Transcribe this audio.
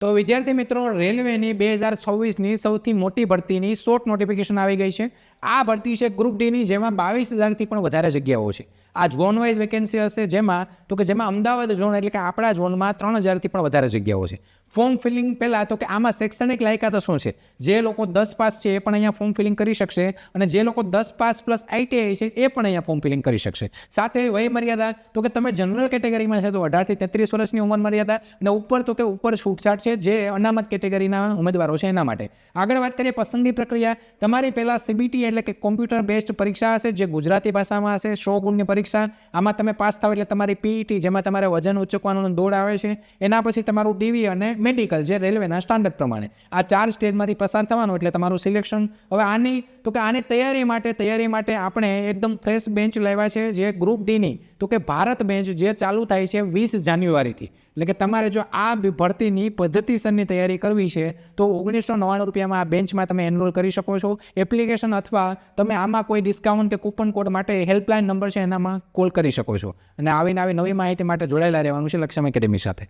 તો વિદ્યાર્થી મિત્રો, રેલવેની 2026ની સૌથી મોટી ભરતીની શોર્ટ નોટિફિકેશન આવી ગઈ છે. આ ભરતી છે ગ્રુપ ડીની, જેમાં 22,000થી પણ વધારે જગ્યાઓ છે. આ ઝોન વાઇઝ વેકેન્સી હશે, જેમાં અમદાવાદ ઝોન એટલે કે આપણા ઝોનમાં 3,000થી પણ વધારે જગ્યાઓ છે. ફોર્મ ફિલિંગ પહેલાં તો કે આમાં શૈક્ષણિક લાયકાત શું છે? જે લોકો 10 પાસ છે એ પણ અહીંયા ફોર્મ ફિલિંગ કરી શકશે, અને જે લોકો 10 પાસ પ્લસ ITI છે એ પણ અહીંયા ફોર્મ ફિલિંગ કરી શકશે. સાથે વય મર્યાદા તો કે તમે જનરલ કેટેગરીમાં છે તો 18 થી 33 વર્ષની ઉંમર મર્યાદા, અને ઉપર તો કે ઉપર છૂટછાટ છે જે અનામત કેટેગરીના ઉમેદવારો છે એના માટે. આગળ વાત કરીએ પસંદગી પ્રક્રિયા. તમારી પહેલાં CBT એટલે કે કોમ્પ્યુટર બેઝડ પરીક્ષા હશે, જે ગુજરાતી ભાષામાં હશે. 100 ગુણની પરીક્ષા. આમાં તમે પાસ થાવ એટલે તમારી PET, જેમાં તમારે વજન ઉચકવાનો દોડ આવે છે. એના પછી તમારું DV અને મેડિકલ, જે રેલવેના સ્ટાન્ડર્ડ પ્રમાણે. આ 4 સ્ટેજમાંથી પસાર થવાનું એટલે તમારું સિલેક્શન. હવે આની તૈયારી માટે આપણે એકદમ ફ્રેશ બેન્ચ લાવ્યા છે, જે ગ્રુપ ડીની તો કે ભારત બેન્ચ, જે ચાલુ થાય છે 20 જાન્યુઆરીથી. એટલે કે તમારે જો આ ભરતીની પદ્ધતિસરની તૈયારી કરવી છે તો 1999 રૂપિયામાં આ બેન્ચમાં તમે એનરોલ કરી શકો છો. એપ્લિકેશન અથવા તમે આમાં કોઈ ડિસ્કાઉન્ટ કે કૂપન કોડ માટે હેલ્પલાઇન નંબર છે એનામાં કોલ કરી શકો છો. અને આવી નવી માહિતી માટે જોડાયેલા રહેવાનું છે લક્ષ્યમ એકેડેમી સાથે.